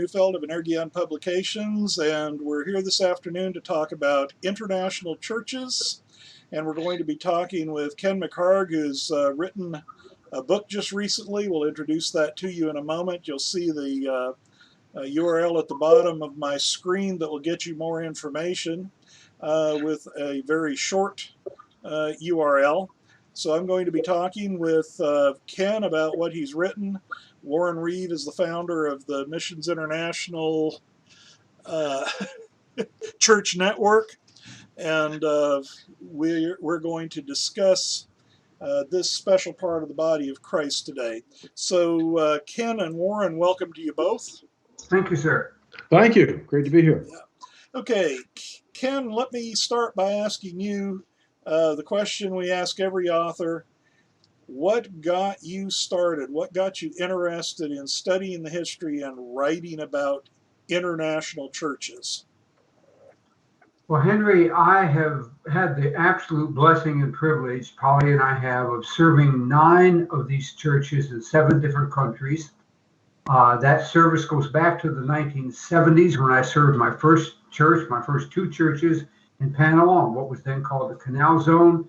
Neufeld of Energion Publications, and we're here this afternoon to talk about international churches. And we're going to be talking with Ken MacHarg, who's written a book just recently. We'll introduce that to you in a moment. You'll see the URL at the bottom of my screen that will get you more information with a very short URL. So I'm going to be talking with Ken about what he's written. Warren Reeve is the founder of the Missional International Church Network, and we're going to discuss this special part of the body of Christ today. So Ken and Warren, welcome to you both. Thank you, sir. Thank you. Great to be here. Yeah. Okay, Ken, let me start by asking you the question we ask every author. What got you started? What got you interested in studying the history and writing about international churches? Well, Henry, I have had the absolute blessing and privilege, Polly and I have, of serving 9 of these churches in 7 different countries. That service goes back to the 1970s when I served my first church, my first 2 churches in Panama, what was then called the Canal Zone.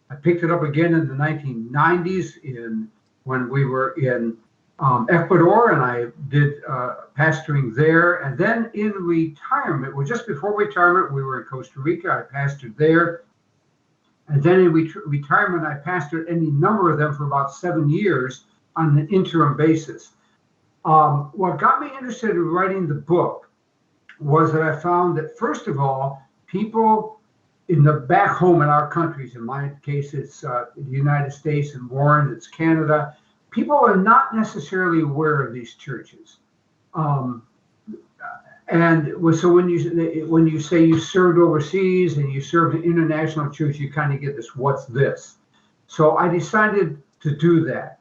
I picked it up again in the 1990s when we were in Ecuador, and I did pastoring there. And then in retirement, well, just before retirement, we were in Costa Rica. I pastored there. And then in retirement, I pastored any number of them for about 7 years on an interim basis. What got me interested in writing the book was that I found that, first of all, people in the back home in our countries, in my case, it's the United States, and Warren, it's Canada, people are not necessarily aware of these churches. So when you say you served overseas and you served an international church, you kind of get this, what's this? So I decided to do that.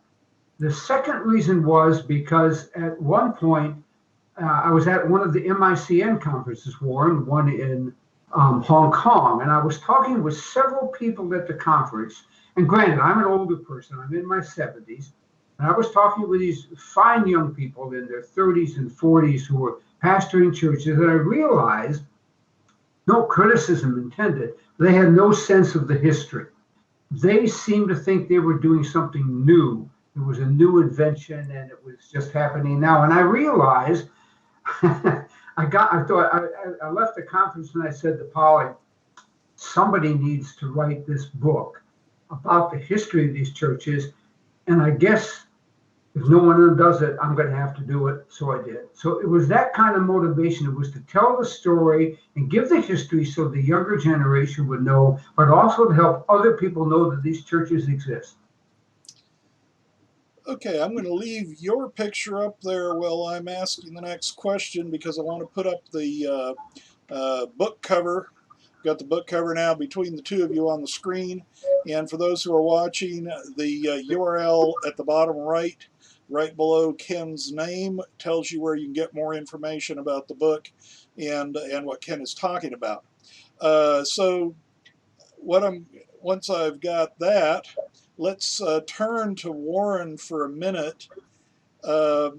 The second reason was because at one point, I was at one of the MICN conferences, Warren, one in Hong Kong, and I was talking with several people at the conference. And granted, I'm an older person, I'm in my 70s, and I was talking with these fine young people in their 30s and 40s who were pastoring churches, and I realized, no criticism intended, they had no sense of the history. They seemed to think they were doing something new. It was a new invention, and it was just happening now. And I realized, I left the conference and I said to Polly, somebody needs to write this book about the history of these churches. And I guess if no one does it, I'm going to have to do it. So I did. So it was that kind of motivation. It was to tell the story and give the history so the younger generation would know, but also to help other people know that these churches exist. Okay, I'm going to leave your picture up there while I'm asking the next question because I want to put up the book cover. Got the book cover now between the two of you on the screen. And for those who are watching, the URL at the bottom right below Ken's name, tells you where you can get more information about the book and what Ken is talking about. So once I've got that, let's turn to Warren for a minute. How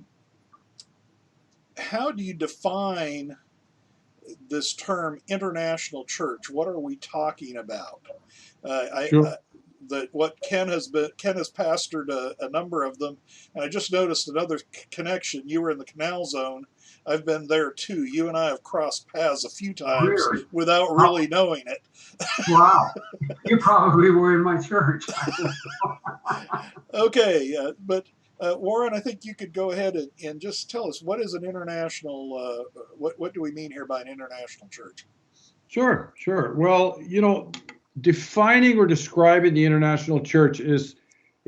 do you define this term international church? What are we talking about? Sure. Ken has pastored a number of them, and I just noticed another connection. You were in the Canal Zone. I've been there too. You and I have crossed paths a few times without really knowing it. Wow. You probably were in my church. Okay, but Warren, I think you could go ahead and just tell us, what is an international, what do we mean here by an international church? Sure. Well, defining or describing the international church is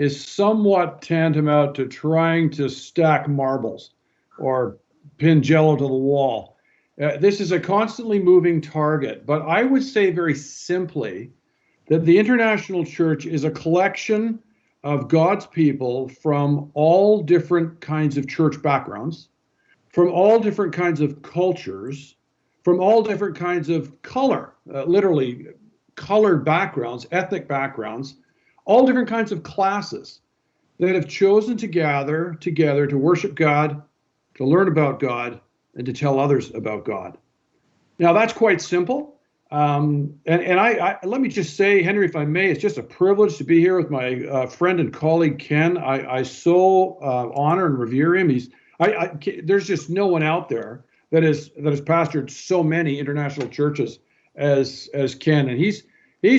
somewhat tantamount to trying to stack marbles or pin Jello to the wall. This is a constantly moving target, but I would say very simply that the international church is a collection of God's people from all different kinds of church backgrounds, from all different kinds of cultures, from all different kinds of color, literally colored backgrounds, ethnic backgrounds, all different kinds of classes that have chosen to gather together to worship God, to learn about God, and to tell others about God. Now, that's quite simple. And I let me just say, Henry, if I may, it's just a privilege to be here with my friend and colleague Ken. I so honor and revere him. There's just no one out there that has pastored so many international churches as Ken, and he's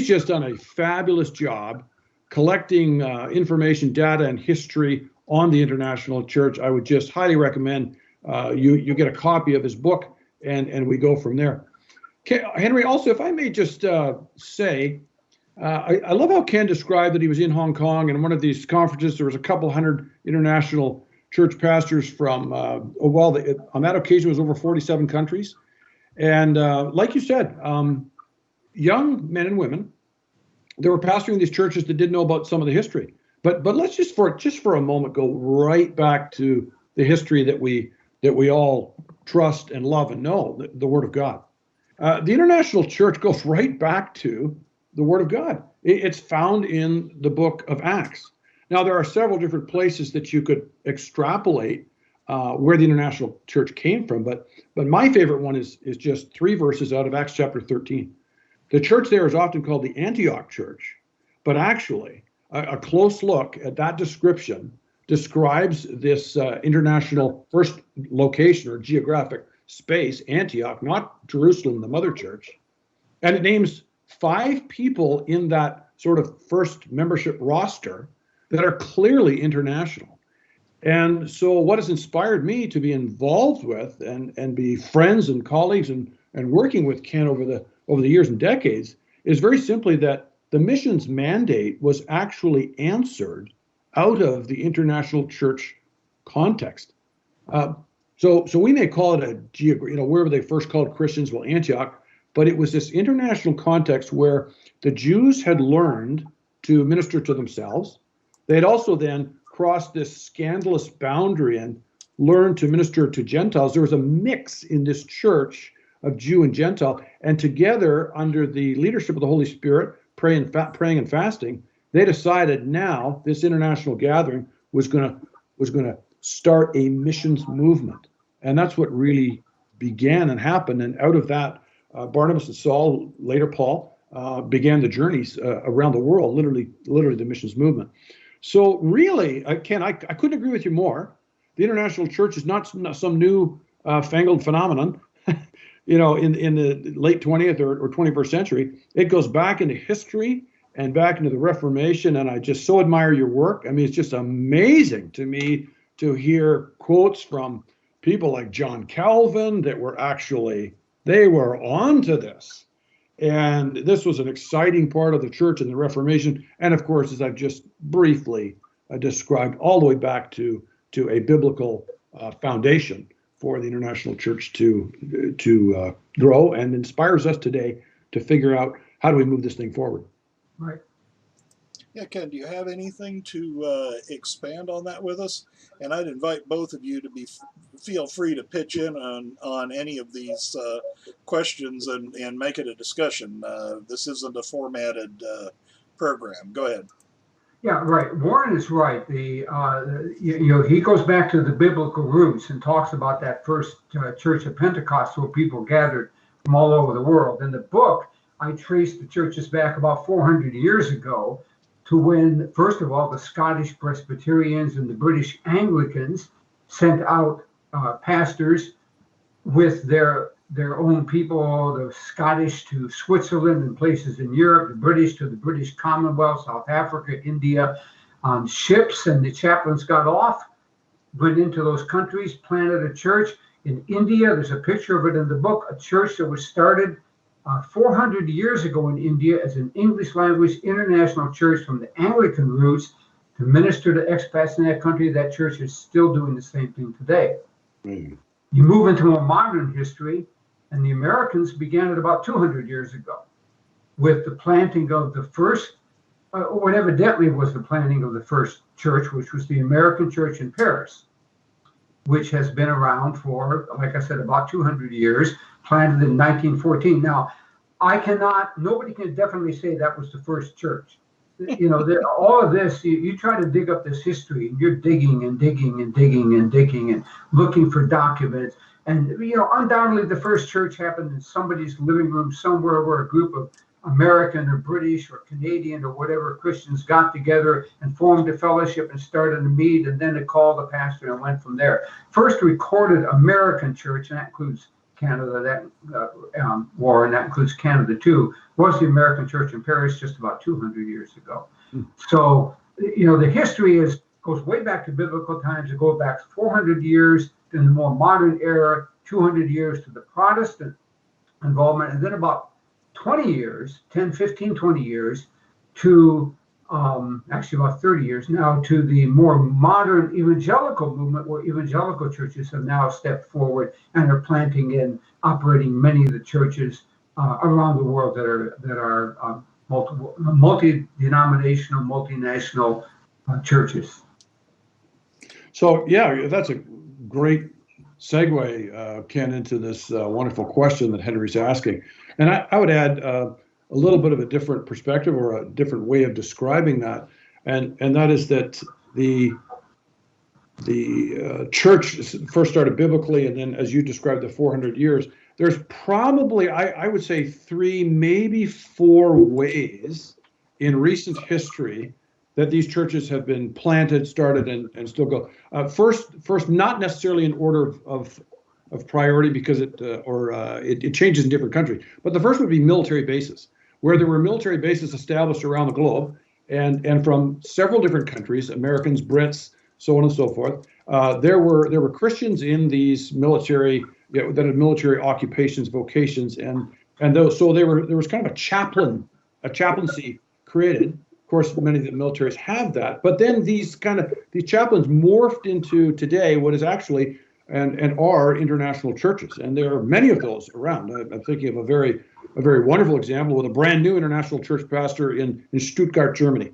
just done a fabulous job collecting information, data, and history on the international church. I would just highly recommend you get a copy of his book, and we go from there. Henry, also, if I may just say, I love how Ken described that he was in Hong Kong, and in one of these conferences, there was a couple hundred international church pastors from, on that occasion, it was over 47 countries. And like you said, young men and women, they were pastoring these churches that didn't know about some of the history. But let's just for a moment go right back to the history that we all trust and love and know, the Word of God. The international church goes right back to the Word of God. It's found in the book of Acts. Now, there are several different places that you could extrapolate where the international church came from, but my favorite one is just 3 verses out of Acts chapter 13. The church there is often called the Antioch church, but actually a close look at that description describes this international first location or geographic space, Antioch, not Jerusalem, the mother church. And it names 5 people in that sort of first membership roster that are clearly international. And so what has inspired me to be involved with and be friends and colleagues and working with Ken over the years and decades is very simply that the missions mandate was actually answered out of the international church context. So we may call it where were they first called Christians? Well, Antioch, but it was this international context where the Jews had learned to minister to themselves. They had also then crossed this scandalous boundary and learned to minister to Gentiles. There was a mix in this church of Jew and Gentile, and together under the leadership of the Holy Spirit, praying and fasting, they decided now this international gathering was going to start a missions movement. And that's what really began and happened. And out of that, Barnabas and Saul, later Paul, began the journeys around the world, literally the missions movement. So really, Ken, I couldn't agree with you more. The international church is not some new fangled phenomenon, in the late 20th or 21st century. It goes back into history and back into the Reformation, and I just so admire your work. I mean, it's just amazing to me to hear quotes from people like John Calvin that were they were onto this. And this was an exciting part of the church and the Reformation. And of course, as I've just briefly described, all the way back to a biblical foundation for the international church to grow, and inspires us today to figure out how do we move this thing forward. Right. Yeah, Ken, do you have anything to expand on that with us? And I'd invite both of you to feel free to pitch in on any of these questions and make it a discussion. This isn't a formatted program. Go ahead. Yeah, right. Warren is right. He goes back to the biblical roots and talks about that first church of Pentecost where people gathered from all over the world. In the book, I traced the churches back about 400 years ago to when, first of all, the Scottish Presbyterians and the British Anglicans sent out pastors with their own people, the Scottish to Switzerland and places in Europe, the British to the British Commonwealth, South Africa, India, on ships, and the chaplains got off, went into those countries, planted a church. In India, there's a picture of it in the book, a church that was started 400 years ago in India as an English language international church from the Anglican roots to minister to expats in that country. That church is still doing the same thing today. Mm. You move into more modern history, and the Americans began it about 200 years ago with the planting of the first, what evidently was the planting of the first church, which was the American church in Paris, which has been around for, like I said, about 200 years, planted in 1914. Now, nobody can definitely say that was the first church. All of this, you try to dig up this history, and you're digging and digging and digging and digging and looking for documents. And, undoubtedly the first church happened in somebody's living room somewhere where a group of American or British or Canadian or whatever Christians got together and formed a fellowship and started to meet, and then they called the pastor and went from there. First recorded American church, and that includes Canada, Warren, that includes Canada too, was the American church in Paris just about 200 years ago. So, the history goes way back to biblical times. It goes back 400 years in the more modern era, 200 years to the Protestant involvement, and then about 20 years, 10, 15, 20 years to, actually about 30 years now, to the more modern evangelical movement, where evangelical churches have now stepped forward and are planting and operating many of the churches around the world that are multi-denominational, multinational churches. So, yeah, that's a great segue, Ken, into this wonderful question that Henry's asking. And I would add a little bit of a different perspective or a different way of describing that. And that is that the church first started biblically, and then, as you described, the 400 years. There's probably, I would say, 3, maybe 4 ways in recent history that these churches have been planted, started, and still go. First, not necessarily in order of priority, because it changes in different countries. But the first would be military bases, where there were military bases established around the globe, and from several different countries, Americans, Brits, so on and so forth. There were Christians in these military, that had military occupations, vocations, and those. So there was kind of a chaplaincy created. Of course, many of the militaries have that, but then these chaplains morphed into today what is actually and are international churches, and there are many of those around. I'm thinking of a very wonderful example with a brand new international church pastor in Stuttgart, Germany,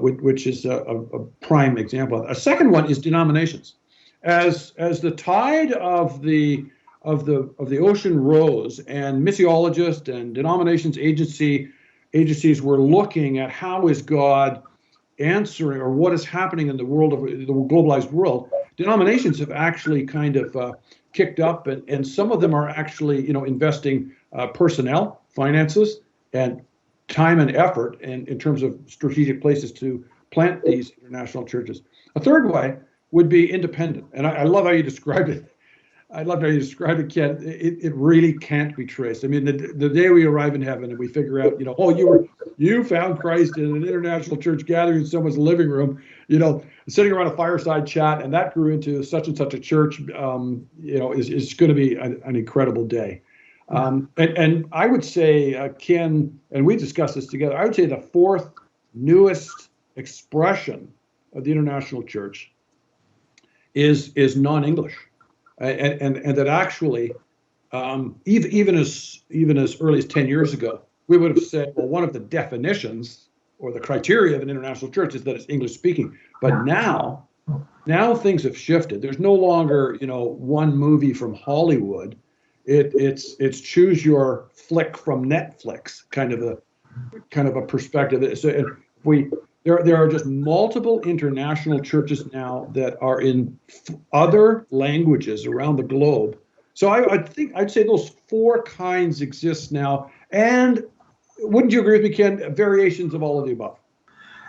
which is a prime example. A second one is denominations. As the tide of the ocean rose, and missiologists and denominations agencies were looking at how is God answering, or what is happening in the world of the globalized world, denominations have actually kind of kicked up, and some of them are actually investing personnel, finances, and time and effort in terms of strategic places to plant these international churches. A third way would be independent, and I love how you described it. I love how you described it, Ken. It really can't be traced. I mean, the day we arrive in heaven and we figure out, you found Christ in an international church gathering in someone's living room, sitting around a fireside chat, and that grew into such and such a church, is going to be an incredible day. And I would say, Ken, and we discussed this together, I would say the fourth newest expression of the international church is non-English. And that actually, even as early as 10 years ago, we would have said, well, one of the definitions or the criteria of an international church is that it's English speaking. But now things have shifted. There's no longer, one movie from Hollywood. It's choose your flick from Netflix kind of a perspective. So there are just multiple international churches now that are in other languages around the globe. So I'd say those 4 kinds exist now. And wouldn't you agree with me, Ken? Variations of all of the above.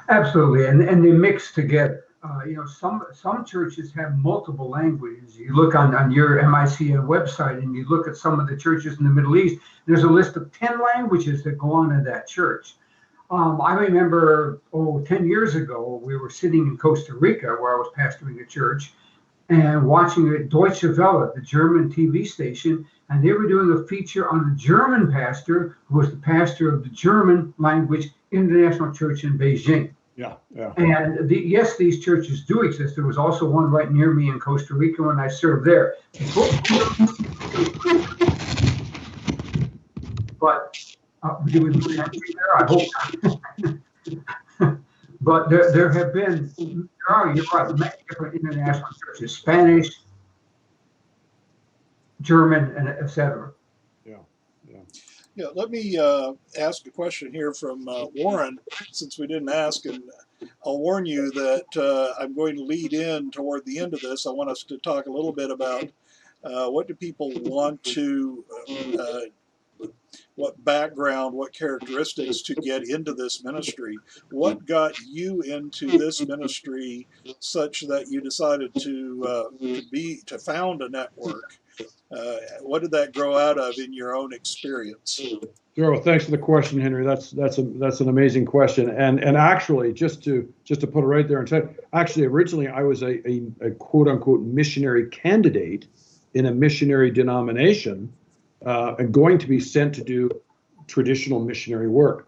Absolutely, and they mix together. Some churches have multiple languages. You look on your MICN website and you look at some of the churches in the Middle East. There's a list of 10 languages that go on in that church. I remember, 10 years ago, we were sitting in Costa Rica where I was pastoring a church and watching Deutsche Welle, the German TV station, and they were doing a feature on the German pastor who was the pastor of the German language international church in Beijing. Yeah. And yes, these churches do exist. There was also one right near me in Costa Rica when I served there. But do we really have to be there? I hope not. But there are, you're right, many different international churches, Spanish, German, and etc. Yeah, let me ask a question here from Warren, since we didn't ask, and I'll warn you that I'm going to lead in toward the end of this. I want us to talk a little bit about What do people want to, what background, what characteristics to get into this ministry? What got you into this ministry such that you decided to found a network? What did that grow out of in your own experience? Sure. Well, thanks for the question, Henry. That's an amazing question. And actually, just to put it right there and say, actually, originally I was a quote unquote missionary candidate in a missionary denomination, and going to be sent to do traditional missionary work.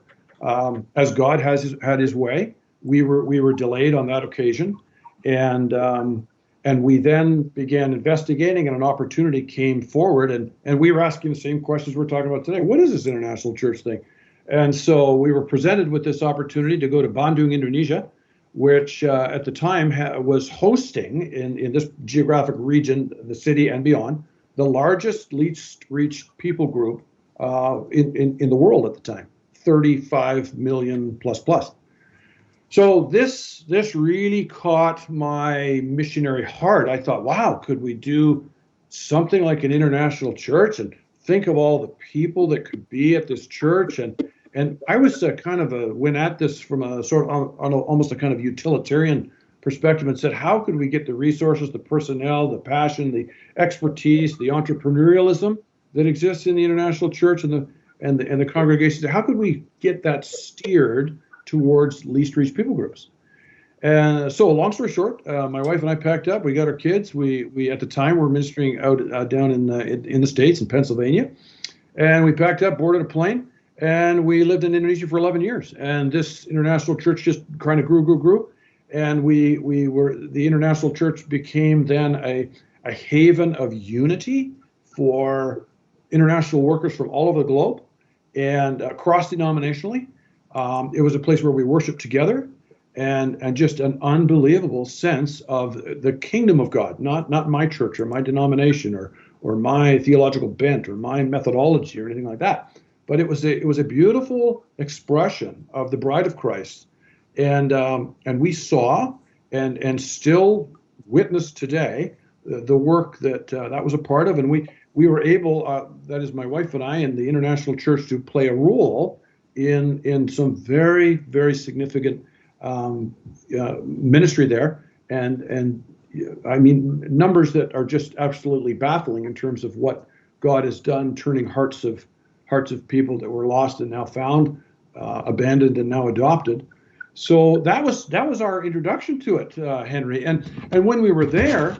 As God had His way, we were delayed on that occasion, and we then began investigating, and an opportunity came forward, and we were asking the same questions we're talking about today. What is this international church thing? And so we were presented with this opportunity to go to Bandung, Indonesia, which at the time was hosting in this geographic region, the city and beyond, the largest least reached people group in the world at the time, 35 million plus. So this really caught my missionary heart. I thought, wow, could we do something like an international church, and think of all the people that could be at this church? And I was went at this from a sort of almost a kind of utilitarian perspective, and said, how could we get the resources, the personnel, the passion, the expertise, the entrepreneurialism that exists in the international church and the congregations? How could we get that steered towards least reached people groups? And so, long story short, my wife and I packed up. We got our kids. We at the time were ministering out down in the States, in Pennsylvania, and we packed up, boarded a plane, and we lived in Indonesia for 11 years. And this international church just kind of grew. And the international church became then a haven of unity for international workers from all over the globe and cross-denominationally. It was a place where we worshiped together, and just an unbelievable sense of the kingdom of God, not my church or my denomination or my theological bent or my methodology or anything like that. But it was a beautiful expression of the bride of Christ. And we saw and still witness today the work that was a part of, and we were able, that is my wife and I and the international church, to play a role in some very, very significant ministry there, and I mean, numbers that are just absolutely baffling in terms of what God has done, turning hearts of people that were lost and now found, abandoned and now adopted. So that was our introduction to it, Henry. And when we were there,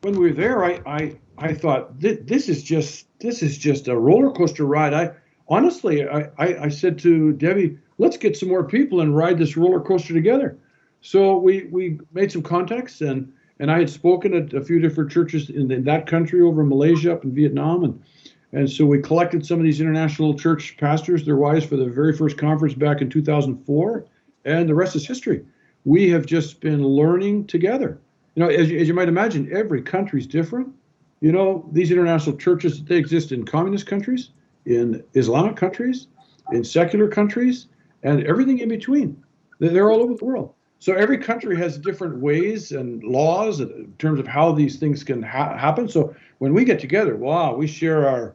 I thought this is just a roller coaster ride. I said to Debbie, let's get some more people and ride this roller coaster together. So we made some contacts, and I had spoken at a few different churches in that country, over in Malaysia, up in Vietnam, and so we collected some of these international church pastors, their wives, for the very first conference back in 2004. And the rest is history. We have just been learning together. You know, as you might imagine, every country is different. You know, these international churches, they exist in communist countries, in Islamic countries, in secular countries, and everything in between. They're all over the world. So every country has different ways and laws in terms of how these things can happen. So when we get together, wow, we share our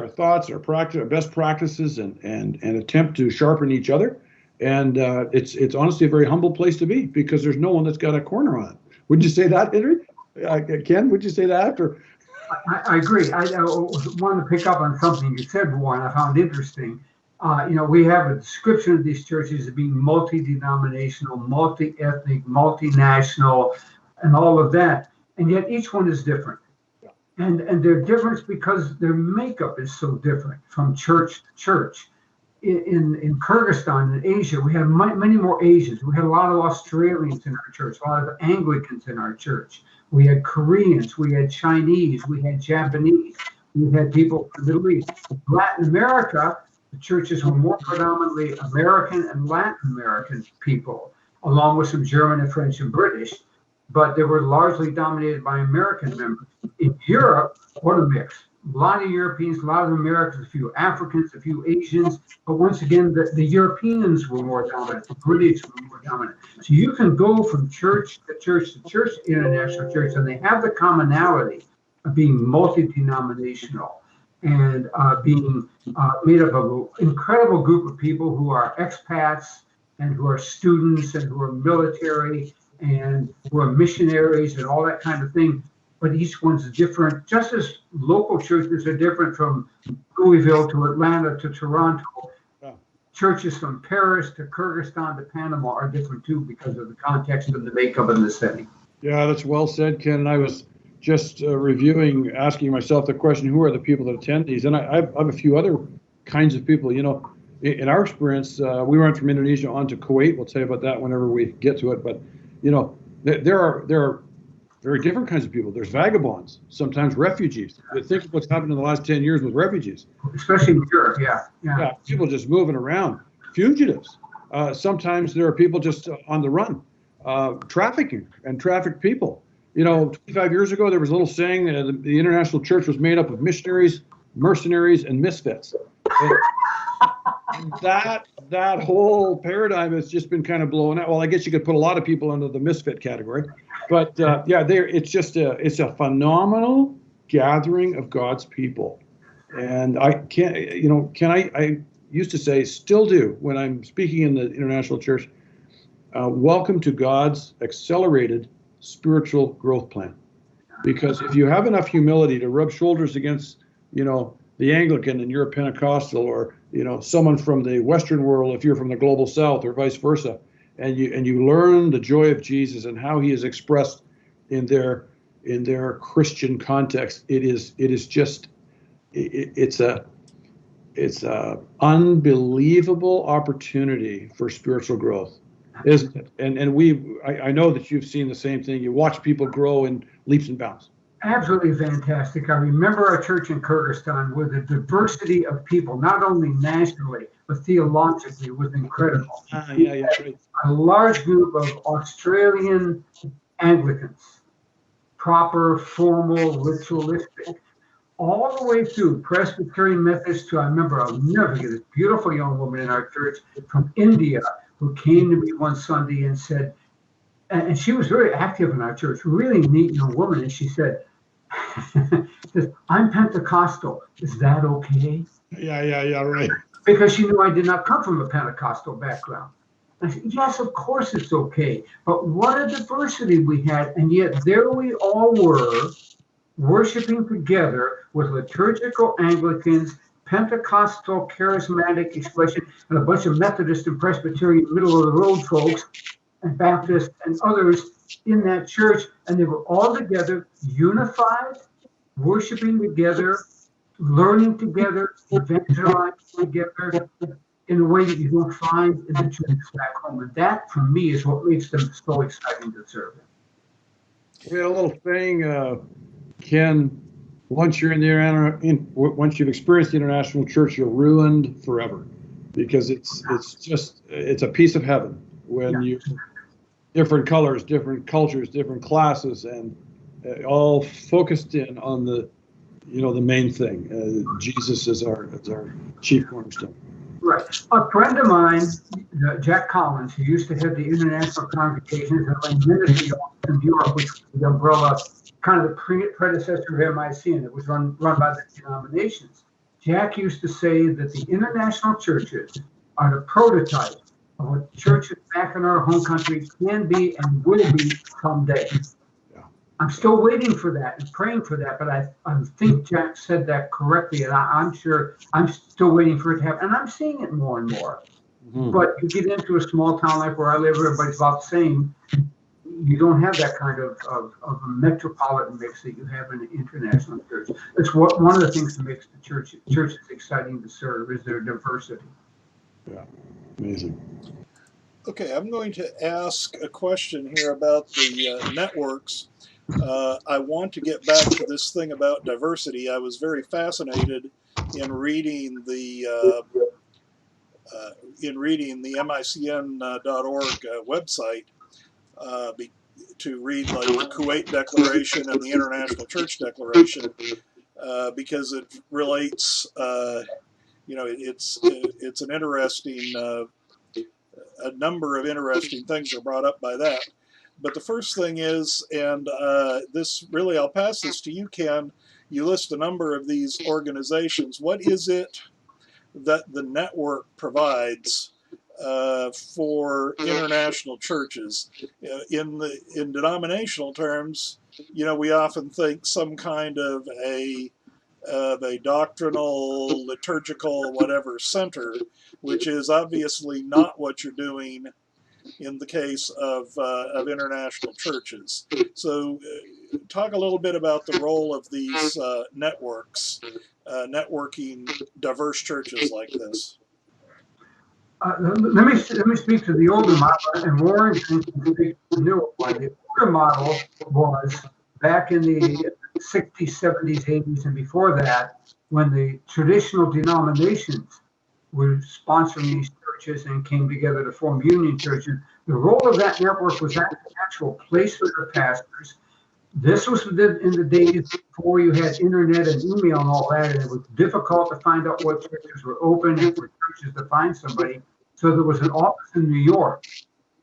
thoughts, our practice, our best practices, and attempt to sharpen each other. And it's honestly a very humble place to be, because there's no one that's got a corner on it. Would you say that, Henry? Ken, would you say that? Or? I agree. I wanted to pick up on something you said, Warren, I found interesting. We have a description of these churches as being multi-denominational, multi-ethnic, multinational, and all of that. And yet each one is different. Yeah. And they're different because their makeup is so different from church to church. In Kyrgyzstan, in Asia, we have many more Asians. We had a lot of Australians in our church, a lot of Anglicans in our church. We had Koreans, we had Chinese, we had Japanese, we had people from the Middle East. Latin America, the churches were more predominantly American and Latin American people, along with some German and French and British, but they were largely dominated by American members. In Europe, what a mix. A lot of Europeans, a lot of Americans, a few Africans, a few Asians, but once again, the Europeans were more dominant, the British were more dominant. So you can go from church to church to church, international church, and they have the commonality being multi-denominational and being made up of an incredible group of people who are expats and who are students and who are military and who are missionaries and all that kind of thing. But each one's different, just as local churches are different from Louisville to Atlanta to Toronto. Yeah. Churches from Paris to Kyrgyzstan to Panama are different too because of the context and the makeup and the setting. Yeah, that's well said, Ken. And I was just reviewing, asking myself the question, who are the people that attend these? And I have a few other kinds of people. You know, in our experience, we went from Indonesia on to Kuwait. We'll tell you about that whenever we get to it. But, you know, there are very different kinds of people. There's vagabonds, sometimes refugees. Think of what's happened in the last 10 years with refugees. Especially in Europe, yeah. People just moving around. Fugitives. Sometimes there are people just on the run. Trafficking and trafficked people. You know, 25 years ago, there was a little saying that the international church was made up of missionaries, mercenaries, and misfits. And that whole paradigm has just been kind of blown out. Well, I guess you could put a lot of people under the misfit category, but it's a phenomenal gathering of God's people. And I used to say, still do, when I'm speaking in the international church, welcome to God's accelerated spiritual growth plan. Because if you have enough humility to rub shoulders against, you know, the Anglican and you're a Pentecostal, or, you know, someone from the Western world if you're from the global South, or vice versa, and you learn the joy of Jesus and how he is expressed in their Christian context, it's a unbelievable opportunity for spiritual growth, isn't it? And I know that you've seen the same thing. You watch people grow in leaps and bounds. Absolutely fantastic. I remember our church in Kyrgyzstan with the diversity of people, not only nationally, but theologically, was incredible. Yeah, right. A large group of Australian Anglicans, proper, formal, ritualistic, all the way through Presbyterian Methodist to, I remember, I'll never forget this beautiful young woman in our church from India who came to me one Sunday and said, and she was very active in our church, really neat young woman, and she said, I'm Pentecostal, is that okay? Yeah, right. Because she knew I did not come from a Pentecostal background. I said, yes, of course it's okay, but what a diversity we had, and yet there we all were, worshiping together with liturgical Anglicans, Pentecostal charismatic expression, and a bunch of Methodist and Presbyterian middle of the road folks and Baptists and others in that church, and they were all together, unified, worshiping together, learning together, evangelizing together in a way that you don't find in the churches back home. And that, for me, is what makes them so exciting to serve. We had a little thing, Ken. Once you're once you've experienced the international church, you're ruined forever, because it's a piece of heaven when you different colors, different cultures, different classes, and all focused in on the main thing. Jesus is our chief cornerstone. Right. A friend of mine, Jack Collins, who used to head the international congregations and ministry in Europe, which was the umbrella, kind of the predecessor of MIC, and it was run by the denominations. Jack used to say that the international churches are the prototype of what churches back in our home country can be and will be someday. Yeah. I'm still waiting for that and praying for that, but I think Jack said that correctly, and I'm sure I'm still waiting for it to happen, and I'm seeing it more and more. Mm-hmm. But you get into a small town like where I live, everybody's about the same. You don't have that kind of a metropolitan mix that you have in an international church. That's one of the things that makes the churches exciting to serve, is their diversity. Yeah, amazing. Okay, I'm going to ask a question here about the networks. I want to get back to this thing about diversity. I was very fascinated in reading the MICN.org website. To read like the Kuwait Declaration and the International Church Declaration, because it relates, it's an interesting, a number of interesting things are brought up by that. But the first thing is, and this really, I'll pass this to you, Ken. You list a number of these organizations. What is it that the network provides for international churches? In denominational terms, we often think some kind of a doctrinal, liturgical, whatever center, which is obviously not what you're doing in the case of international churches. So talk a little bit about the role of these networks, networking diverse churches like this. Let me speak to the older model, and Warren can speak to the newer one. The older model was back in the 60s, 70s, 80s, and before that, when the traditional denominations were sponsoring these churches and came together to form union churches. The role of that network was an actual placement of pastors. This was in the days before you had internet and email and all that, and it was difficult to find out what churches were open and for churches to find somebody. So there was an office in New York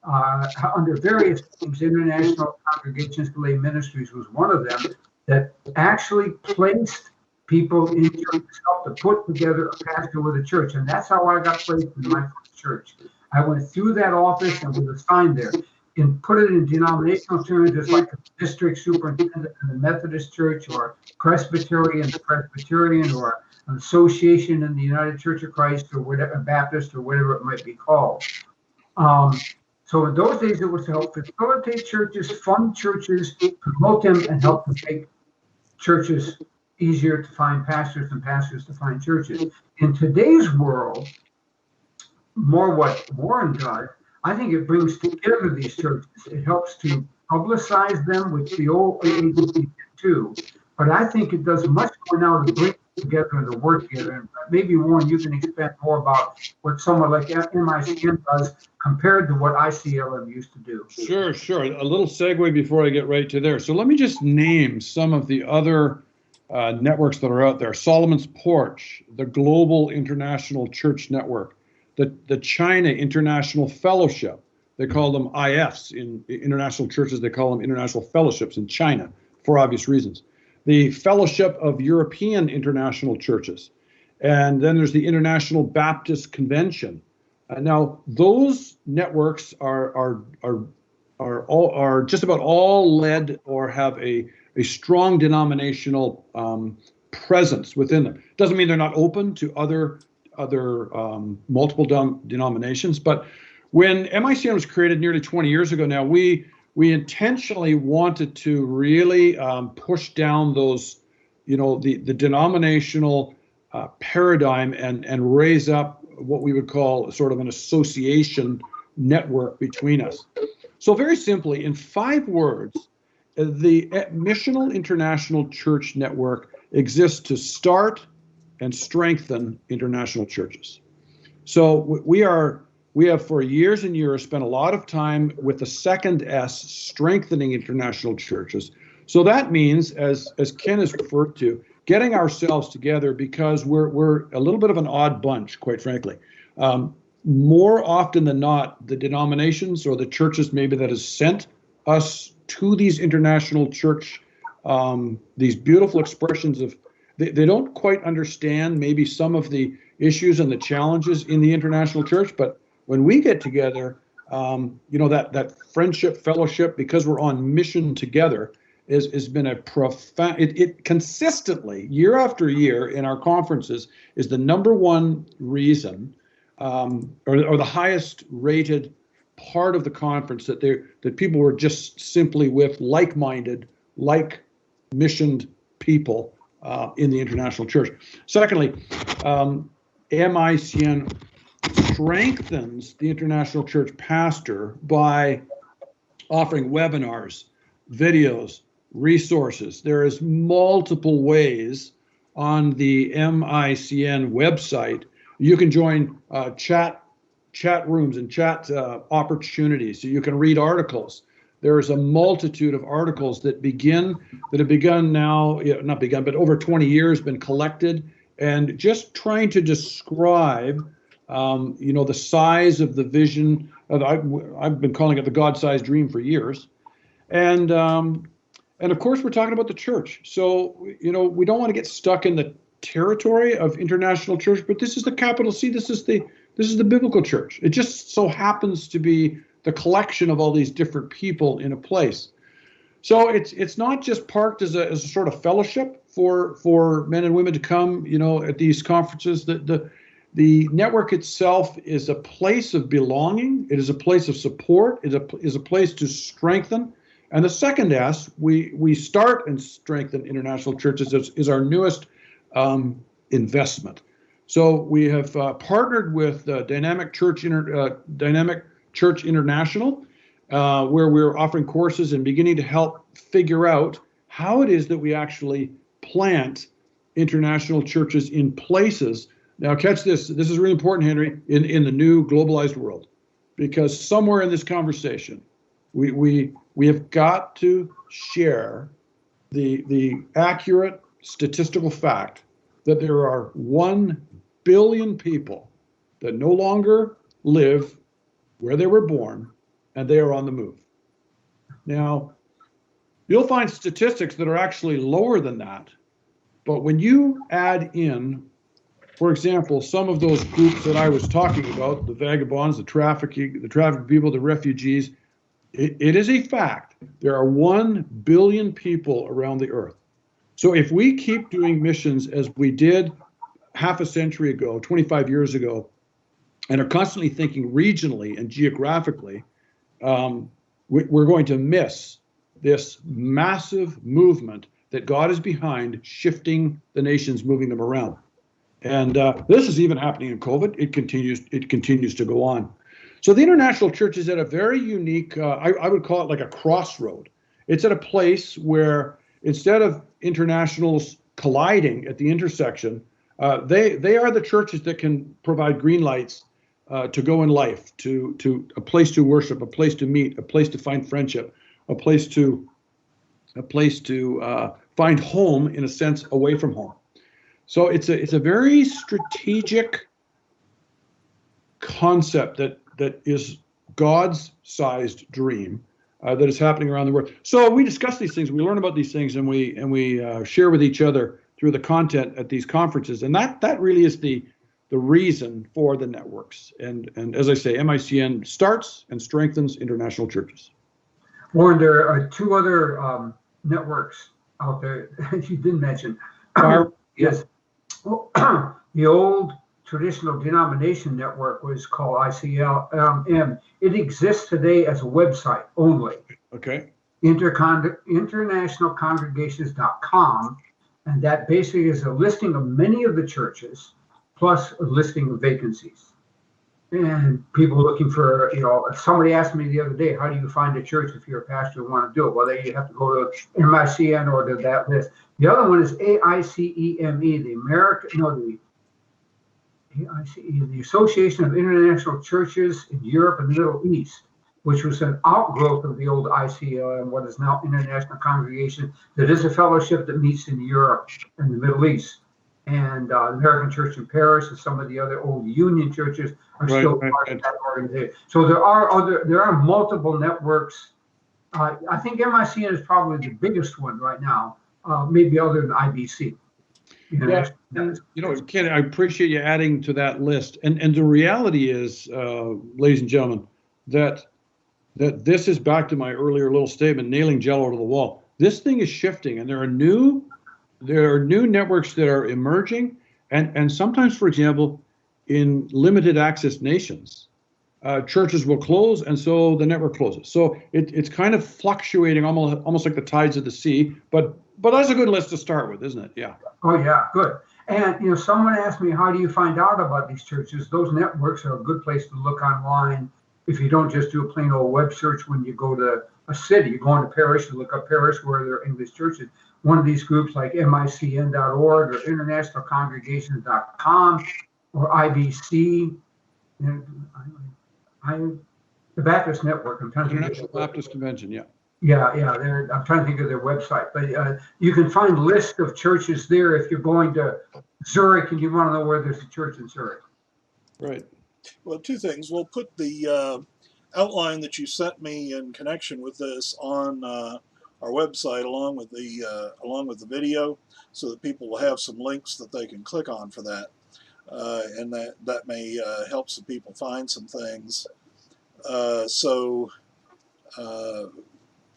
under various names. International Congregations for Lay Ministries was one of them, that actually placed people in churches, helped to put together a pastor with a church. And that's how I got placed in my first church. I went through that office and was assigned there. And put it in denominational terms, just like a district superintendent in the Methodist Church, or Presbyterian, or an association in the United Church of Christ, or whatever, Baptist, or whatever it might be called. So in those days, it was to help facilitate churches, fund churches, promote them, and help to make churches easier to find pastors and pastors to find churches. In today's world, more what Warren does, I think it brings together these churches. It helps to publicize them, which the old agencies did too. But I think it does much more now to bring together and to work together. And maybe, Warren, you can expand more about what someone like MICN does compared to what ICLM used to do. Sure. A little segue before I get right to there. So let me just name some of the other networks that are out there. Solomon's Porch, the Global International Church Network, the China International Fellowship. They call them IFs. In international churches, they call them international fellowships in China for obvious reasons. The Fellowship of European International Churches. And then there's the International Baptist Convention. Now, those networks are just about all led or have a strong denominational presence within them. Doesn't mean they're not open to other multiple denominations, but when MICN was created nearly 20 years ago now, we intentionally wanted to really push down those, the denominational paradigm and raise up what we would call sort of an association network between us. So very simply, in 5 words, the Missional International Church Network exists to start and strengthen international churches. So we have for years and years spent a lot of time with the second S, strengthening international churches. So that means, as Ken has referred to, getting ourselves together, because we're a little bit of an odd bunch, quite frankly. More often than not, the denominations or the churches maybe that has sent us to these international church, these beautiful expressions of, they don't quite understand maybe some of the issues and the challenges in the international church, but when we get together, that friendship, fellowship, because we're on mission together, has been a profound, it consistently, year after year in our conferences, is the #1 reason, or the highest rated part of the conference that people were just simply with like-minded, like-missioned people in the international church. Secondly, MICN strengthens the international church pastor by offering webinars, videos, resources. There is multiple ways on the MICN website. You can join chat rooms and chat opportunities. So you can read articles. There is a multitude of articles that have begun now, not begun, but over 20 years been collected, and just trying to describe the size of the vision of, I've been calling it the God-sized dream for years, And of course, we're talking about the church. So, we don't want to get stuck in the territory of international church, but this is the capital C. This is the biblical church. It just so happens to be the collection of all these different people in a place. So it's not just parked as a sort of fellowship for men and women to come, at these conferences. The network itself is a place of belonging. It is a place of support. It is a place to strengthen. And the second S, we start and strengthen international churches is our newest investment. So we have partnered with Dynamic Church International, where we're offering courses and beginning to help figure out how it is that we actually plant international churches in places. Now, catch this. This is really important, Henry, in the new globalized world, because somewhere in this conversation, we have got to share the accurate statistical fact that there are 1 billion people that no longer live where they were born, and they are on the move. Now, you'll find statistics that are actually lower than that, but when you add in, for example, some of those groups that I was talking about, the vagabonds, the trafficked people, the refugees, it is a fact. There are 1 billion people around the earth. So if we keep doing missions as we did half a century ago, 25 years ago, and are constantly thinking regionally and geographically, we're going to miss this massive movement that God is behind, shifting the nations, moving them around. And this is even happening in COVID. It continues to go on. So the international church is at a very unique, I would call it like a crossroad. It's at a place where instead of internationals colliding at the intersection, they are the churches that can provide green lights to go in life, to a place to worship, a place to meet, a place to find friendship, a place to find home, in a sense, away from home. So it's a very strategic concept that is God's sized dream that is happening around the world. So we discuss these things, we learn about these things, and we share with each other through the content at these conferences. And that really is the reason for the networks. And as I say, MICN starts and strengthens international churches. Warren, there are 2 other networks out there that you didn't mention. Yes. Well, the old traditional denomination network was called ICLM. It exists today as a website only. Okay. Internationalcongregations.com, and that basically is a listing of many of the churches, plus a listing of vacancies. And people looking for, somebody asked me the other day, how do you find a church if you're a pastor and want to do it? Well, you have to go to MICN or to that list. The other one is AICEME, the Association of International Churches in Europe and the Middle East, which was an outgrowth of the old ICLM, what is now International Congregation, that is a fellowship that meets in Europe and the Middle East. And the American Church in Paris and some of the other old union churches are still part of that organization. So there are multiple networks. I think MICN is probably the biggest one right now, maybe other than IBC. Yeah, and, Ken, I appreciate you adding to that list. And the reality is, ladies and gentlemen, that this is back to my earlier little statement, nailing jello to the wall. This thing is shifting, and there are new networks that are emerging, and sometimes, for example, in limited access nations, churches will close, and so the network closes. So it's kind of fluctuating, almost like the tides of the sea. But that's a good list to start with, isn't it? Yeah. Oh yeah, good. And someone asked me, how do you find out about these churches? Those networks are a good place to look online. If you don't just do a plain old web search when you go to a city, you go into parish, you look up parish where there are English churches. One of these groups like MICN.org or internationalcongregations.com or IBC, the Baptist Network. International Baptist Convention, yeah. Yeah. I'm trying to think of their website, but you can find lists of churches there if you're going to Zurich and you want to know where there's a church in Zurich. Right. Well, 2 things. We'll put the outline that you sent me in connection with this on our website, along with the video, so that people will have some links that they can click on for that, and that may help some people find some things.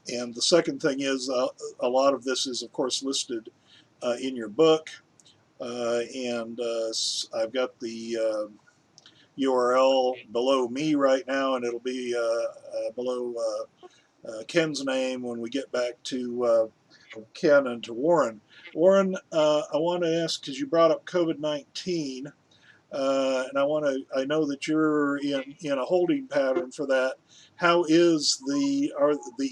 And the second thing is, a lot of this is, of course, listed in your book, and I've got the URL below me right now, and it'll be below Ken's name when we get back to Ken and to Warren. Warren, I want to ask, because you brought up COVID-19, and I know that you're in a holding pattern for that. How is the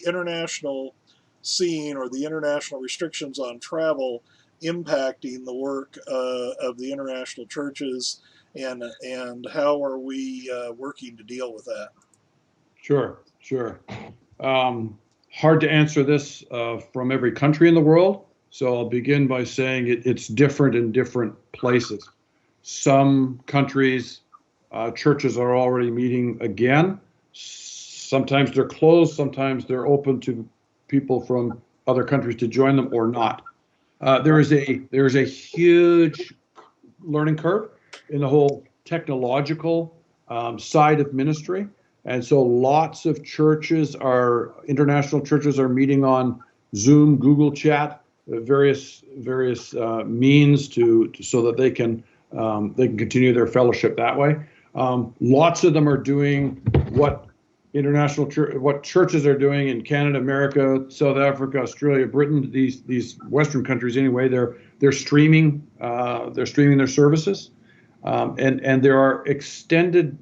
international scene, or the international restrictions on travel, impacting the work of the international churches, and how are we working to deal with that? Sure. Hard to answer this from every country in the world, so I'll begin by saying it's different in different places. Some countries, churches are already meeting again. Sometimes they're closed, sometimes they're open to people from other countries to join them or not. There is a huge learning curve in the whole technological side of ministry. And so lots of international churches are meeting on Zoom, Google Chat, various means so that they can continue their fellowship that way. Lots of them are doing what churches are doing in Canada, America, South Africa, Australia, Britain, these Western countries anyway. They're streaming their services, and there are extended,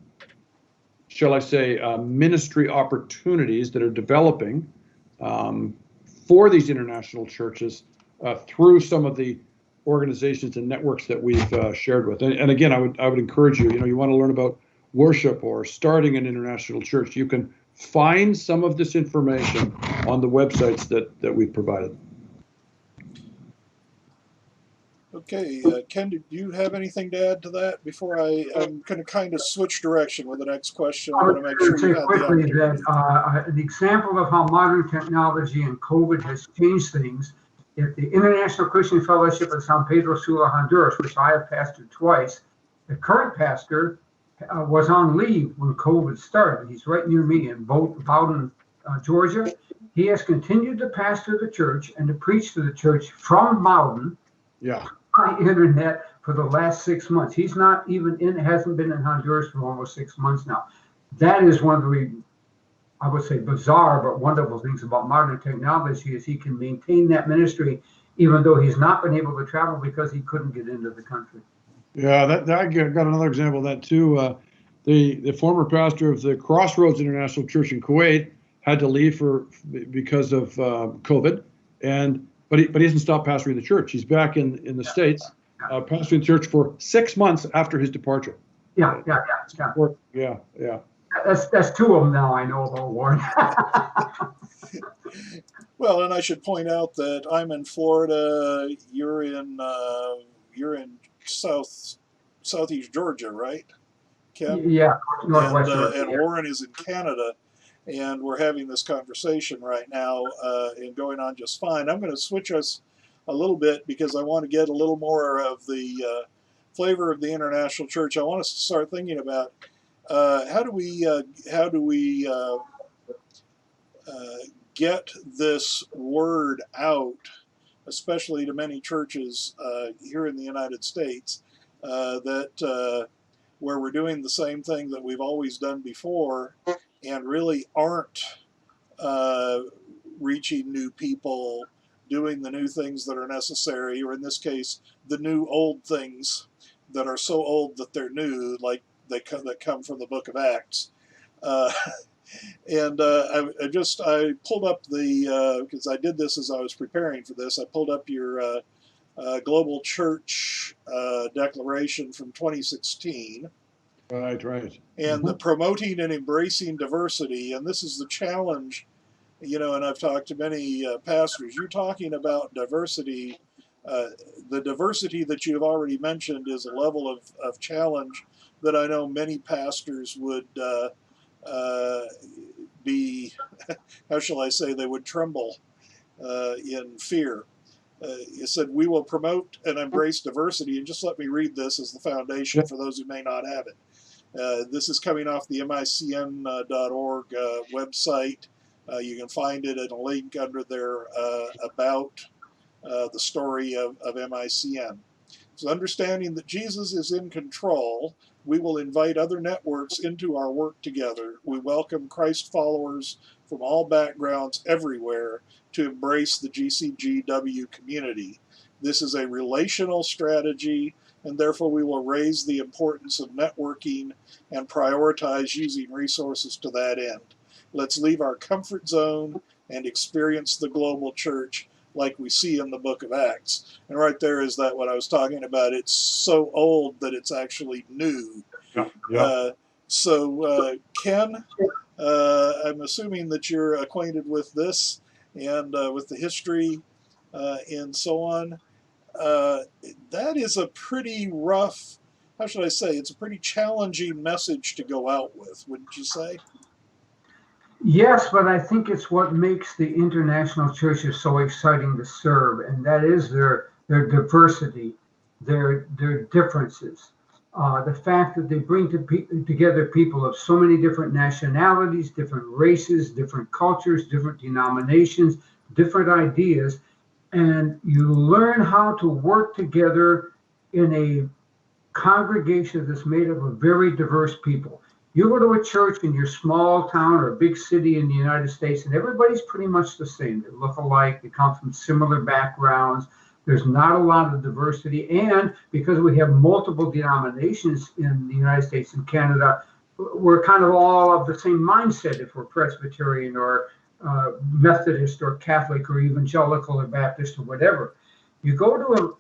shall I say, ministry opportunities that are developing for these international churches through some of the organizations and networks that we've shared with. And again, I would encourage you, you want to learn about worship or starting an international church, you can find some of this information on the websites that we've provided. Okay, Ken, do you have anything to add to that before I'm going to kind of switch direction with the next question? I want to make sure you have the opportunity. That an example of how modern technology and COVID has changed things. If the International Christian Fellowship of San Pedro Sula, Honduras, which I have pastored twice, the current pastor was on leave when COVID started. He's right near me in Bowden, Georgia. He has continued to pastor the church and to preach to the church from Bowden. Yeah. By internet for the last 6 months. He's not even hasn't been in Honduras for almost 6 months now. That is one of the, I would say, bizarre but wonderful things about modern technology, is he can maintain that ministry even though he's not been able to travel because he couldn't get into the country. Yeah, I got another example of that too. The former pastor of the Crossroads International Church in Kuwait had to leave because of COVID, but he hasn't stopped pastoring the church. He's back in the States, pastoring the church for 6 months after his departure. Yeah. That's two of them now I know about, Warren. Well, and I should point out that I'm in Florida. You're in southeast Georgia, right, Ken? Yeah, northwest and Warren is in Canada, and we're having this conversation right now and going on just fine. I'm going to switch us a little bit because I want to get a little more of the flavor of the international church. I want us to start thinking about how do we get this word out, especially to many churches here in the United States, that where we're doing the same thing that we've always done before and really aren't reaching new people, doing the new things that are necessary, or in this case, the new old things that are so old that they're new, like that come from the book of Acts. And I pulled up because I did this as I was preparing for this, I pulled up your Global Church Declaration from 2016. Right. And the promoting and embracing diversity, and this is the challenge, and I've talked to many pastors. You're talking about diversity. The diversity that you've already mentioned is a level of challenge that I know many pastors would be, how shall I say, they would tremble in fear. It said, we will promote and embrace diversity. And just let me read this as the foundation for those who may not have it. This is coming off the micn.org website. You can find it in a link under their about the story of MICN. So understanding that Jesus is in control, we will invite other networks into our work together. We welcome Christ followers from all backgrounds everywhere to embrace the GCGW community. This is a relational strategy, and therefore we will raise the importance of networking and prioritize using resources to that end. Let's leave our comfort zone and experience the global church like we see in the book of Acts. And right there is that what I was talking about. It's so old that it's actually new. Ken, I'm assuming that you're acquainted with this and with the history and so on. That is a pretty rough, how should I say, it's a pretty challenging message to go out with, wouldn't you say? Yes, but I think it's what makes the international churches so exciting to serve, and that is their diversity, their differences. The fact that they bring together people of so many different nationalities, different races, different cultures, different denominations, different ideas, and you learn how to work together in a congregation that's made up of very diverse people. You go to a church in your small town or a big city in the United States, and everybody's pretty much the same. They look alike. They come from similar backgrounds. There's not a lot of diversity. And because we have multiple denominations in the United States and Canada, we're kind of all of the same mindset if we're Presbyterian or Methodist or Catholic or Evangelical or Baptist or whatever. You go to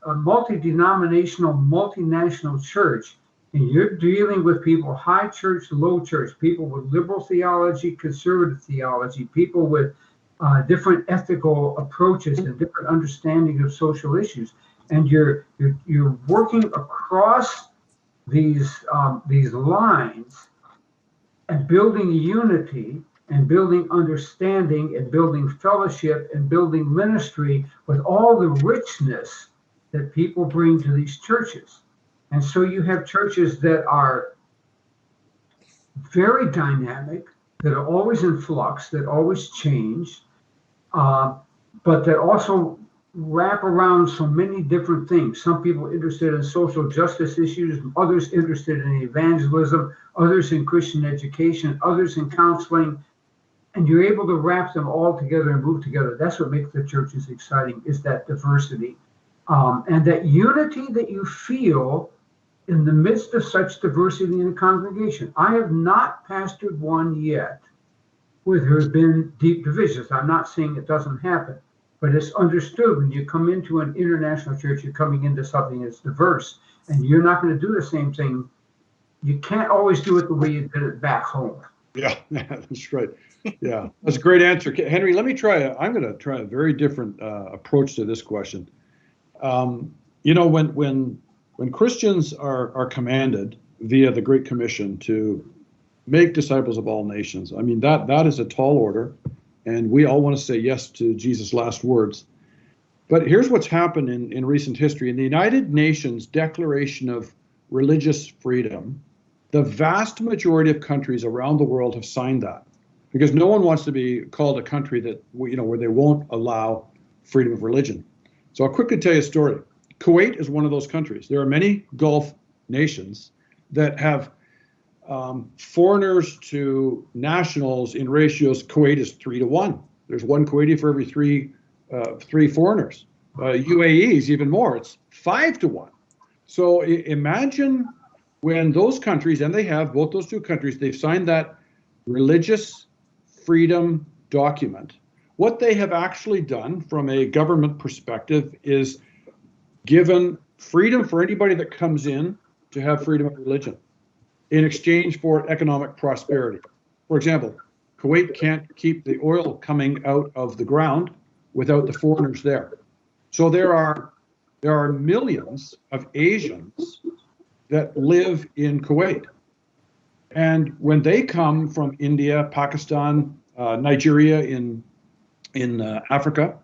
a multi-denominational, multinational church, and you're dealing with people, high church, low church, people with liberal theology, conservative theology, people with different ethical approaches and different understanding of social issues. And you're working across these lines and building unity and building understanding and building fellowship and building ministry with all the richness that people bring to these churches. And so you have churches that are very dynamic, that are always in flux, that always change, but that also wrap around so many different things. Some people interested in social justice issues, others interested in evangelism, others in Christian education, others in counseling, and you're able to wrap them all together and move together. That's what makes the churches exciting, is that diversity. And that unity that you feel in the midst of such diversity in a congregation. I have not pastored one yet where there have been deep divisions. I'm not saying it doesn't happen, but it's understood when you come into an international church, you're coming into something that's diverse, and you're not going to do the same thing. You can't always do it the way you did it back home. Yeah, that's right. Yeah, that's a great answer. Henry, let me try, I'm going to try a very different approach to this question. When Christians are commanded via the Great Commission to make disciples of all nations, I mean, that is a tall order, and we all want to say yes to Jesus' last words. But here's what's happened in recent history. In the United Nations Declaration of Religious Freedom, the vast majority of countries around the world have signed that, because no one wants to be called a country that, where they won't allow freedom of religion. So I'll quickly tell you a story. Kuwait is one of those countries. There are many Gulf nations that have foreigners to nationals in ratios. Kuwait is 3-to-1. There's one Kuwaiti for every three foreigners. UAE is even more. It's 5-to-1. So imagine when those countries, and they have both those two countries, they've signed that religious freedom document. What they have actually done from a government perspective is given freedom for anybody that comes in to have freedom of religion in exchange for economic prosperity. For example, Kuwait can't keep the oil coming out of the ground without the foreigners there. So there are millions of Asians that live in Kuwait. And when they come from India, Pakistan, Nigeria in Africa,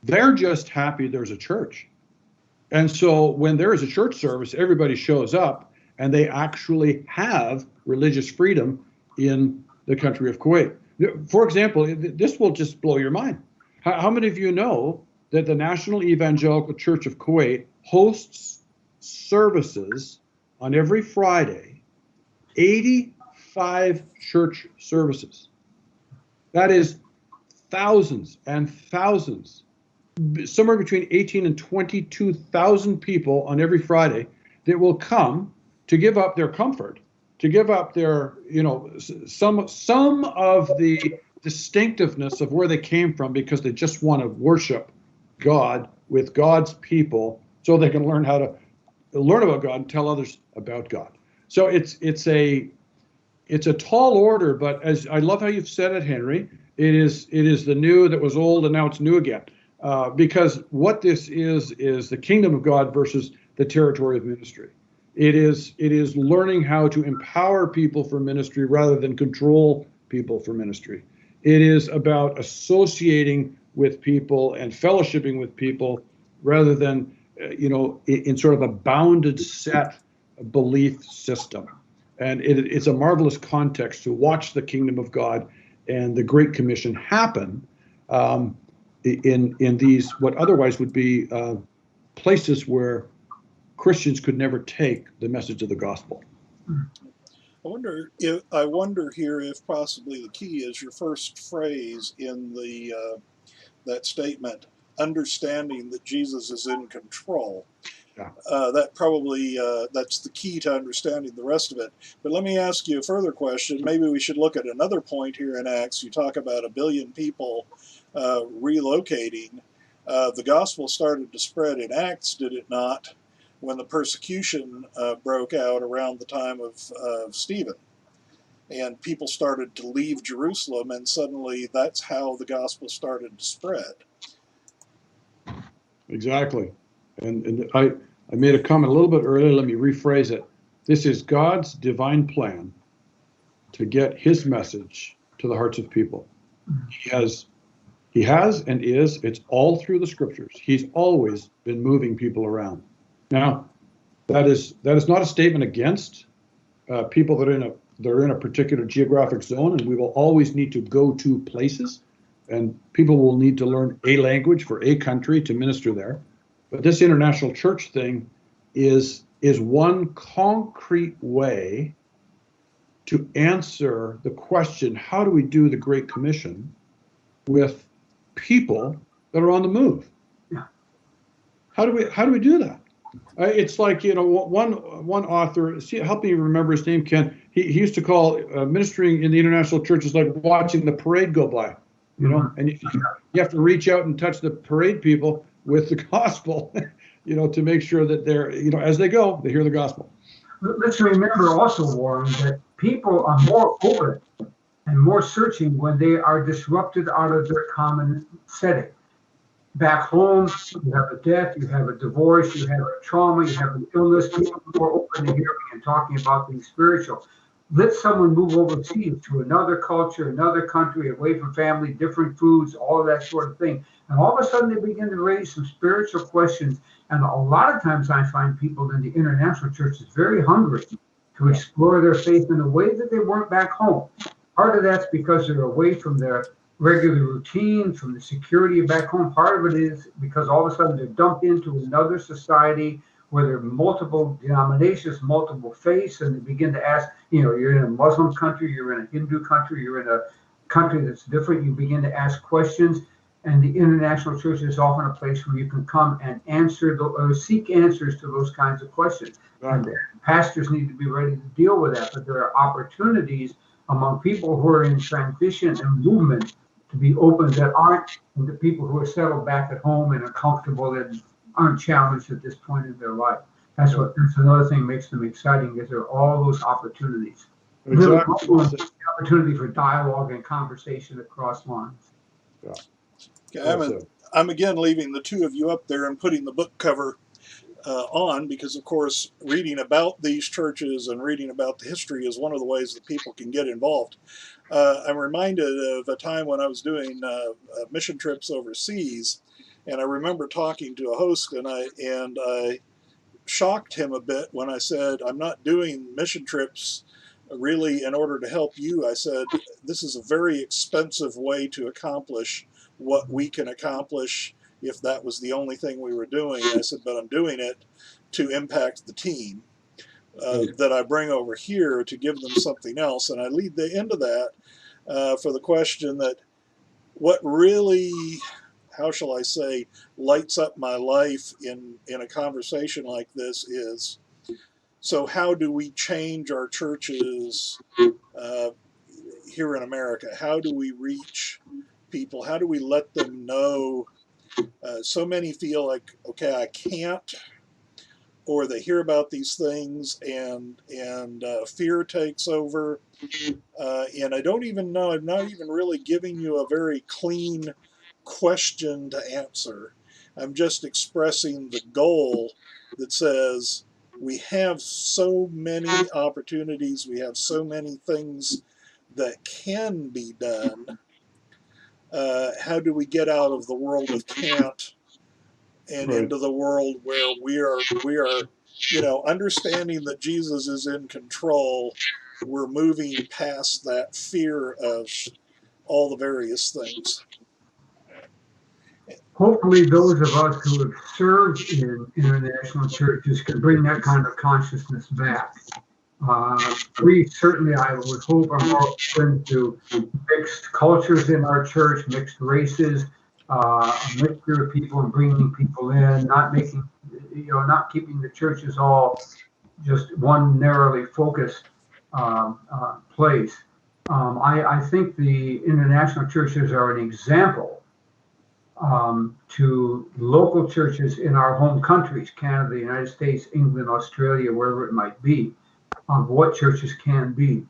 they're just happy there's a church. And so when there is a church service, everybody shows up, and they actually have religious freedom in the country of Kuwait. For example, this will just blow your mind. How many of you know that the National Evangelical Church of Kuwait hosts services on every Friday, 85 church services? That is thousands and thousands, somewhere between 18 and 22,000 people on every Friday that will come to give up their comfort, to give up their, some of the distinctiveness of where they came from, because they just want to worship God with God's people so they can learn how to learn about God and tell others about God. So it's a tall order, but as I love how you've said it, Henry, it is the new that was old and now it's new again. Because what this is the kingdom of God versus the territory of ministry. It is learning how to empower people for ministry rather than control people for ministry. It is about associating with people and fellowshipping with people rather than, in sort of a bounded set belief system. And it's a marvelous context to watch the kingdom of God and the Great Commission happen in these, what otherwise would be places where Christians could never take the message of the gospel. I wonder here if possibly the key is your first phrase in that statement, understanding that Jesus is in control. Yeah. That probably that's the key to understanding the rest of it. But let me ask you a further question. Maybe we should look at another point here in Acts. You talk about 1 billion people relocating. The gospel started to spread in Acts, did it not, when the persecution broke out around the time of Stephen. And people started to leave Jerusalem, and suddenly that's how the gospel started to spread. Exactly. And I made a comment a little bit earlier. Let me rephrase it. This is God's divine plan to get his message to the hearts of people. He has and is, it's all through the scriptures. He's always been moving people around. Now, that is not a statement against people that are in a particular geographic zone, and we will always need to go to places, and people will need to learn a language for a country to minister there. But this international church thing is one concrete way to answer the question, how do we do the Great Commission with people that are on the move? Yeah. How do we do that? It's like, one author, help me remember his name, Ken. He used to call ministering in the international churches like watching the parade go by, and you have to reach out and touch the parade people with the gospel, to make sure that they're, as they go, they hear the gospel. Let's remember also, Warren, that people are more open and more searching when they are disrupted out of their common setting. Back home, you have a death, you have a divorce, you have a trauma, you have an illness. People are more open to hearing and talking about things spiritual. Let someone move overseas to another culture, another country, away from family, different foods, all of that sort of thing. And all of a sudden they begin to raise some spiritual questions. And a lot of times I find people in the international churches very hungry to explore their faith in a way that they weren't back home. Part of that's because they're away from their regular routine, from the security of back home. Part of it is because all of a sudden they're dumped into another society where there are multiple denominations, multiple faiths, and they begin to ask, you're in a Muslim country, you're in a Hindu country, you're in a country that's different, you begin to ask questions, and the international church is often a place where you can come and seek answers to those kinds of questions. Right. And pastors need to be ready to deal with that, but there are opportunities among people who are in transition and movement to be open that aren't the people who are settled back at home and are comfortable and aren't challenged at this point in their life. That's another thing makes them exciting, is there are all those opportunities. Exactly. The opportunity for dialogue and conversation across lines. Yeah. I'm again leaving the two of you up there and putting the book cover on, because of course reading about these churches and reading about the history is one of the ways that people can get involved. I'm reminded of a time when I was doing mission trips overseas, and I remember talking to a host, and I shocked him a bit when I said, I'm not doing mission trips really in order to help you. I said, this is a very expensive way to accomplish what we can accomplish if that was the only thing we were doing. I said, but I'm doing it to impact the team that I bring over here to give them something else. And I lead into that for the question that what really, how shall I say, lights up my life in a conversation like this is, so how do we change our churches here in America? How do we reach people? How do we let them know? So many feel like, okay, I can't, or they hear about these things and fear takes over. And I don't even know, I'm not even really giving you a very clean question to answer. I'm just expressing the goal that says we have so many opportunities, we have so many things that can be done. How do we get out of the world of can't and into the world where we are, understanding that Jesus is in control? We're moving past that fear of all the various things. Hopefully those of us who have served in international churches can bring that kind of consciousness back. We certainly, I would hope, are more open to mixed cultures in our church, mixed races, a mixture of people and bringing people in, not making, not keeping the churches all just one narrowly focused place. I think the international churches are an example to local churches in our home countries, Canada, the United States, England, Australia, wherever it might be, of what churches can be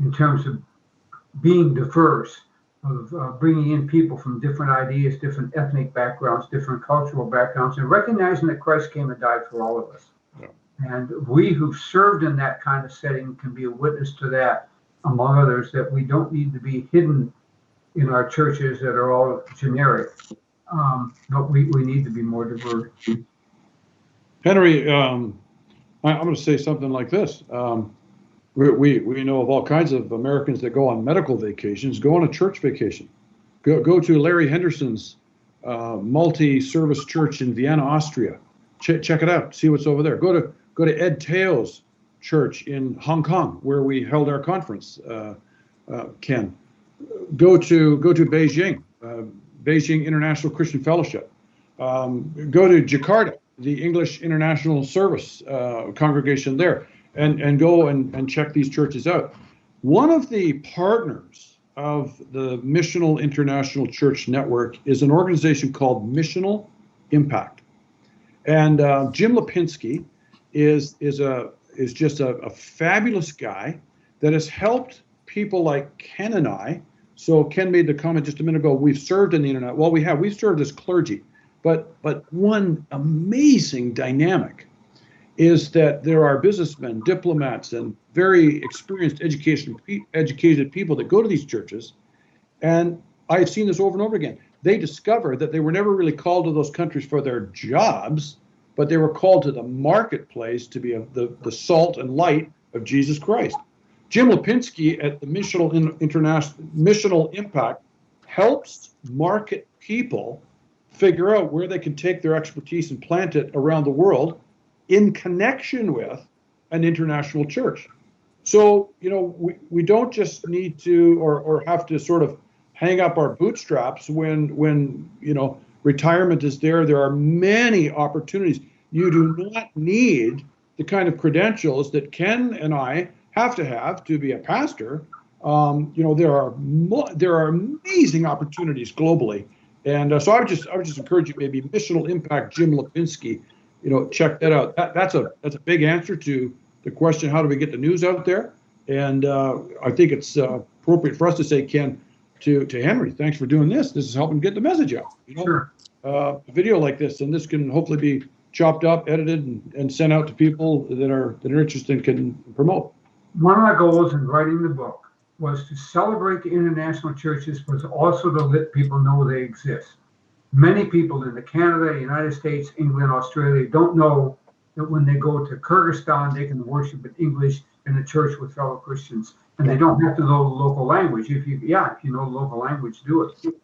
in terms of being diverse, of bringing in people from different ideas, different ethnic backgrounds, different cultural backgrounds, and recognizing that Christ came and died for all of us. Yeah. And we who've served in that kind of setting can be a witness to that, among others, that we don't need to be hidden in our churches that are all generic. But we need to be more diverse. Henry, I'm going to say something like this. We know of all kinds of Americans that go on medical vacations, go on a church vacation. Go to Larry Henderson's multi-service church in Vienna, Austria. Check it out. See what's over there. Go to Ed Teo's church in Hong Kong, where we held our conference. Ken, go to Beijing. Beijing International Christian Fellowship. Go to Jakarta, the English International Service congregation there, and go and check these churches out. One of the partners of the Missional International Church Network is an organization called Missional Impact. And Jim Lipinski is just a fabulous guy that has helped people like Ken and I. So Ken made the comment just a minute ago, we've served in the internet. Well, we've served as clergy, but one amazing dynamic is that there are businessmen, diplomats, and very experienced educated people that go to these churches. And I've seen this over and over again. They discover that they were never really called to those countries for their jobs, but they were called to the marketplace to be the salt and light of Jesus Christ. Jim Lipinski at the Missional Impact helps market people figure out where they can take their expertise and plant it around the world in connection with an international church. So, we don't just need to or have to sort of hang up our bootstraps when retirement is there. There are many opportunities. You do not need the kind of credentials that Ken and I have to be a pastor. There are amazing opportunities globally, and so I would just encourage you, maybe Missional Impact, Jim Lipinski, check that out. That's a big answer to the question, how do we get the news out there? And I think it's appropriate for us to say, Ken, to Henry, thanks for doing this. This is helping get the message out. Sure. A video like this, and this can hopefully be chopped up, edited, and sent out to people that are interested and can promote. One of my goals in writing the book was to celebrate the international churches, but also to let people know they exist. Many people in Canada, United States, England, Australia don't know that when they go to Kyrgyzstan, they can worship in English in a church with fellow Christians, and they don't have to know the local language. If you know the local language, do it.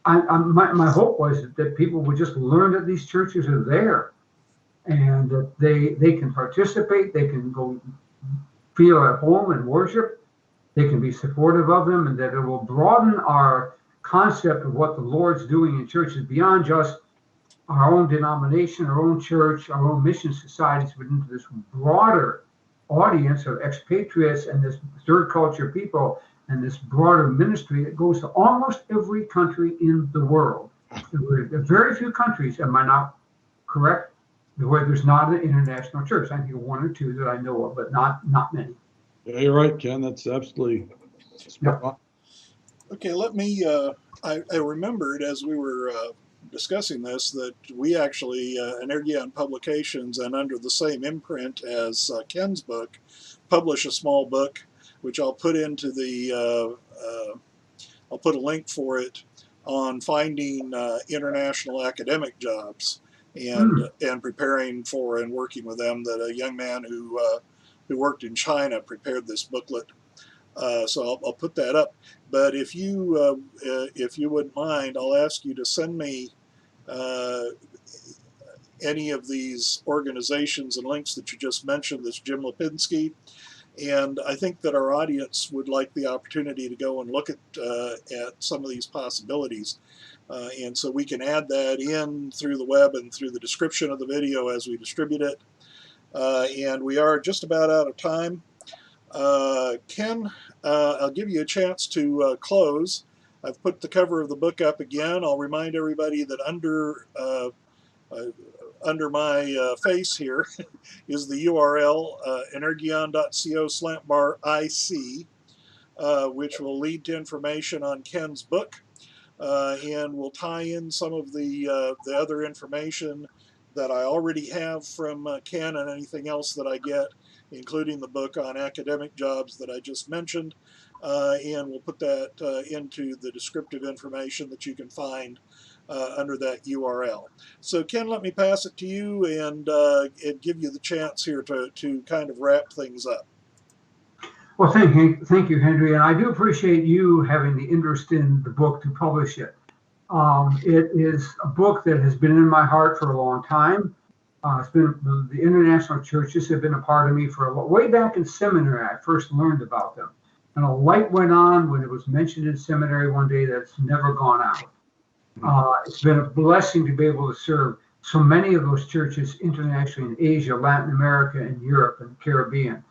My hope was that people would just learn that these churches are there, and that they can participate, they can go feel at home and worship, they can be supportive of them, and that it will broaden our concept of what the Lord's doing in churches beyond just our own denomination, our own church, our own mission societies, but into this broader audience of expatriates and this third culture people and this broader ministry that goes to almost every country in the world. There are very few countries, am I not correct, where there's not an international church. I think of one or two that I know of, but not many. Yeah, you're right, Ken. That's absolutely spot on. Okay, let me, I remembered as we were discussing this that we actually, Energion Publications, and under the same imprint as Ken's book, publish a small book, which I'll put into the, I'll put a link for it on finding international academic jobs and preparing for and working with them. That a young man who worked in China prepared this booklet. So I'll put that up. But if you wouldn't mind, I'll ask you to send me any of these organizations and links that you just mentioned, this Jim Lipinski. And I think that our audience would like the opportunity to go and look at some of these possibilities. And so we can add that in through the web and through the description of the video as we distribute it. And we are just about out of time. Ken, I'll give you a chance to close. I've put the cover of the book up again. I'll remind everybody that under my face here is the URL, energion.co/IC, which will lead to information on Ken's book, and will tie in some of the other information that I already have from Ken and anything else that I get, including the book on academic jobs that I just mentioned, and we'll put that into the descriptive information that you can find under that URL. So Ken, let me pass it to you and give you the chance here to kind of wrap things up. Well, thank you, Henry, and I do appreciate you having the interest in the book to publish it. It is a book that has been in my heart for a long time. It's been the international churches have been a part of me for way back in seminary. I first learned about them, and a light went on when it was mentioned in seminary one day that's never gone out. It's been a blessing to be able to serve so many of those churches internationally in Asia, Latin America, and Europe and the Caribbean.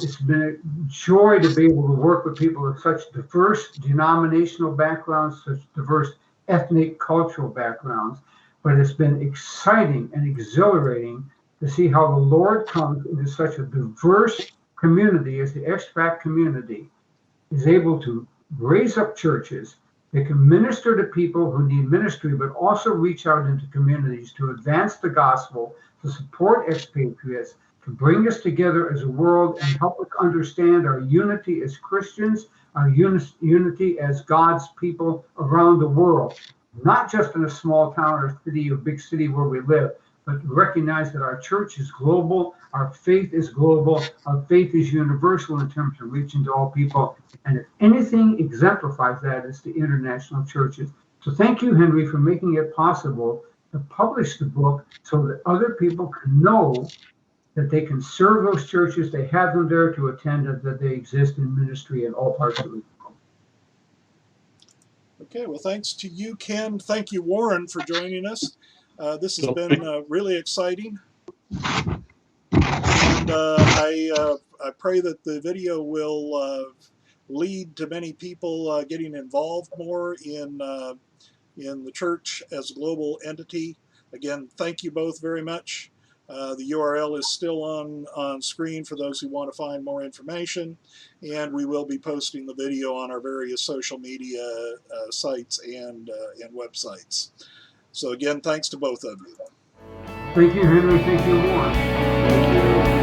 It's been a joy to be able to work with people of such diverse denominational backgrounds, such diverse ethnic, cultural backgrounds. But it's been exciting and exhilarating to see how the Lord comes into such a diverse community as the expat community is able to raise up churches that can minister to people who need ministry, but also reach out into communities to advance the gospel, to support expatriates, to bring us together as a world and help us understand our unity as Christians, our unity as God's people around the world, not just in a small town or city or big city where we live, but recognize that our church is global, our faith is global, our faith is universal in terms of reaching to all people. And if anything exemplifies that, it's the international churches. So thank you, Henry, for making it possible to publish the book so that other people can know that they can serve those churches, they have them there to attend, and that they exist in ministry in all parts of the world. Okay, well, thanks to you, Ken. Thank you, Warren, for joining us. This has been really exciting. And I pray that the video will lead to many people getting involved more in the church as a global entity. Again, thank you both very much. The URL is still on screen for those who want to find more information, and we will be posting the video on our various social media sites and websites. So again, thanks to both of you. Thank you, Henry. Thank you, Warren. Thank you.